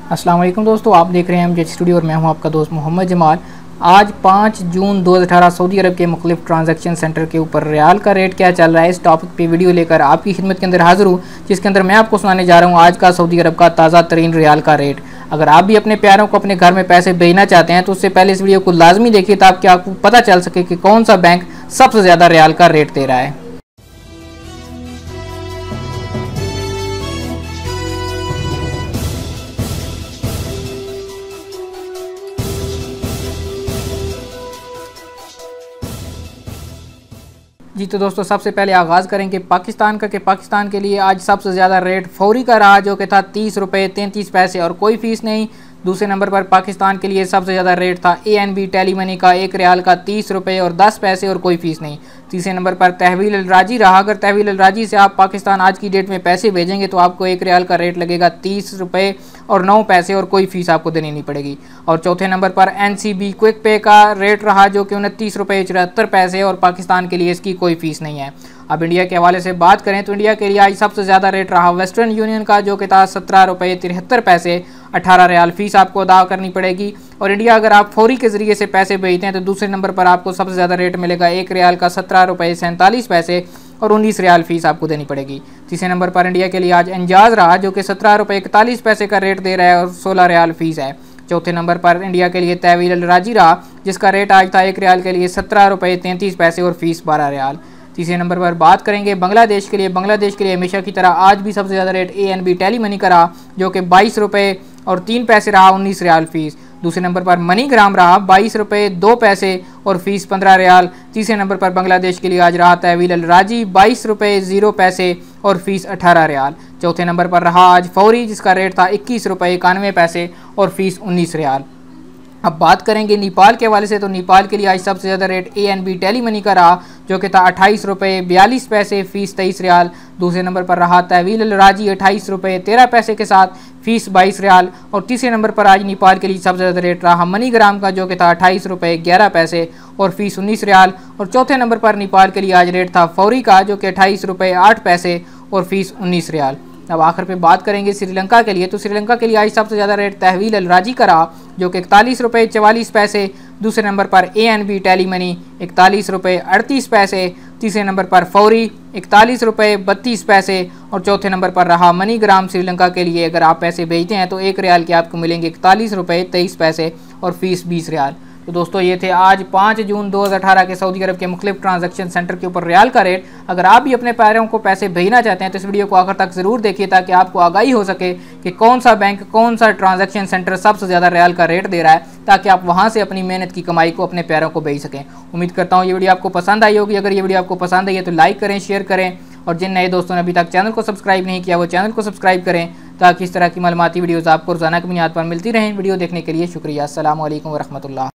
अस्सलाम वालेकुम दोस्तों, आप देख रहे हैं एमजे स्टूडियो और मैं हूं आपका दोस्त मोहम्मद जमाल। आज 5 जून 2018 सऊदी अरब के मुख्तलिफ ट्रांजैक्शन सेंटर के ऊपर रियाल का रेट क्या चल रहा है, इस टॉपिक पे वीडियो लेकर आपकी खिदमत के अंदर हाजिर हूँ, जिसके अंदर मैं आपको सुनाने जा रहा हूँ आज का सऊदी अरब का ताज़ा तरीन रियाल का रेट। अगर आप भी अपने प्यारों को अपने घर में पैसे भेजना चाहते हैं तो उससे पहले इस वीडियो को लाजमी देखिए ताकि आपको पता चल सके कि कौन सा बैंक सबसे ज़्यादा रियाल का रेट दे रहा है। जी तो दोस्तों, सबसे पहले आगाज़ करेंगे पाकिस्तान का कि पाकिस्तान के लिए आज सबसे ज़्यादा रेट फौरी का रहा, जो कि था 30 रुपये 33 पैसे और कोई फ़ीस नहीं। दूसरे नंबर पर पाकिस्तान के लिए सबसे ज़्यादा रेट था ANB टेली मनी का, 1 रियाल का 30 रुपये और 10 पैसे और कोई फ़ीस नहीं। तीसरे नंबर पर तहवील अल राजी रहा। अगर तहवील अल राजी से आप पाकिस्तान आज की डेट में पैसे भेजेंगे तो आपको 1 रियाल का रेट लगेगा 30 रुपये और 9 पैसे और कोई फ़ीस आपको देनी नहीं पड़ेगी। और चौथे नंबर पर NCB क्विक पे का रेट रहा, जो कि 29 रुपये 74 पैसे और पाकिस्तान के लिए इसकी कोई फ़ीस नहीं है। अब इंडिया के हवाले से बात करें तो इंडिया के लिए आज सबसे ज़्यादा रेट रहा वेस्टर्न यूनियन का, जो कि था 17 रुपये 73 पैसे, 18 रियाल फ़ीस आपको अदा करनी पड़ेगी। और इंडिया अगर आप फौरी के ज़रिए से पैसे भेजते हैं तो दूसरे नंबर पर आपको सबसे ज़्यादा रेट मिलेगा 1 रियाल का 17 रुपये 47 पैसे और 19 रियाल फ़ीस आपको देनी पड़ेगी। तीसरे नंबर पर इंडिया के लिए आज एंजाज रहा, जो कि 17 रुपये 41 पैसे का रेट दे रहा है और 16 रियाल फ़ीस है। चौथे नंबर पर इंडिया के लिए तहवील अल राजी रहा, जिसका रेट आज था 1 रियाल के लिए 17 रुपये 33 पैसे और फ़ीस 12 रियाल। तीसरे नंबर पर बात करेंगे बांग्लादेश के लिए। बांग्लादेश के लिए हमेशा की तरह आज भी सबसे ज़्यादा रेट ANB टेली मनी का रहा, जो कि 22 रुपये और 3 पैसे रहा, 19 रियाल फ़ीस। दूसरे नंबर पर मनीग्राम रहा, 22 रुपये 2 पैसे और फ़ीस 15 रियाल। तीसरे नंबर पर बांग्लादेश के लिए आज रहा तहवील अल राजी, 22 रुपये 0 पैसे और फ़ीस 18 रियाल। चौथे नंबर पर रहा आज फौरी, जिसका रेट था 21 रुपये 91 पैसे और फ़ीस 19 रियाल। अब बात करेंगे नेपाल के हवाले से, तो नेपाल के लिए आज सबसे ज़्यादा रेट ANB टेली मनी का रहा, जो कि था 28 रुपये 42 पैसे, फ़ीस 23 रियाल। दूसरे नंबर पर रहा तहवील अल राजी, 28 रुपये 13 पैसे के साथ फ़ीस 22 रियाल। और तीसरे नंबर पर आज नेपाल के लिए सबसे ज़्यादा रेट रहा मनीग्राम का, जो कि था 28 रुपये 11 पैसे और फ़ीस 19 रियाल। और चौथे नंबर पर नेपाल के लिए आज रेट था फौरी का, जो कि 28 रुपये 8 पैसे और फ़ीस 19 रियाल। अब आखिर पे बात करेंगे श्रीलंका के लिए, तो श्रीलंका के लिए आज सबसे ज़्यादा रेट तहवील अल राजी का रहा, जो कि 41 रुपये 44 पैसे। दूसरे नंबर पर ANB टेली मनी 41 रुपये 38 पैसे। तीसरे नंबर पर फौरी 41 रुपये 32 पैसे और चौथे नंबर पर रहा मनीग्राम श्रीलंका के लिए। अगर आप पैसे भेजते हैं तो 1 रियाल के आपको मिलेंगे 41 रुपये 23 पैसे और फ़ीस 20 रियाल। तो दोस्तों, ये थे आज 5 जून 2018 के सऊदी अरब के मुख्तलिफ ट्रांजैक्शन सेंटर के ऊपर रियाल का रेट। अगर आप भी अपने प्यारों को पैसे भेजना चाहते हैं तो इस वीडियो को आखिर तक ज़रूर देखिए ताकि आपको आगाही हो सके कि कौन सा बैंक, कौन सा ट्रांजैक्शन सेंटर सबसे ज़्यादा रियाल का रेट दे रहा है, ताकि आप वहाँ से अपनी मेहनत की कमाई को अपने प्यारों को भेज सकें। उम्मीद करता हूँ ये वीडियो आपको पसंद आई होगी। अगर ये वीडियो आपको पसंद आई है तो लाइक करें, शेयर करें और जिन नए दोस्तों ने अभी तक चैनल को सब्सक्राइब नहीं किया वो चैनल को सब्सक्राइब करें, ताकि इस तरह की मालूमाती वीडियोज़ आपको रोज़ाना की बुनियाद पर मिलती रहें। वीडियो देखने के लिए शुक्रिया। अस्सलामु अलैकुम व रहमतुल्लाह।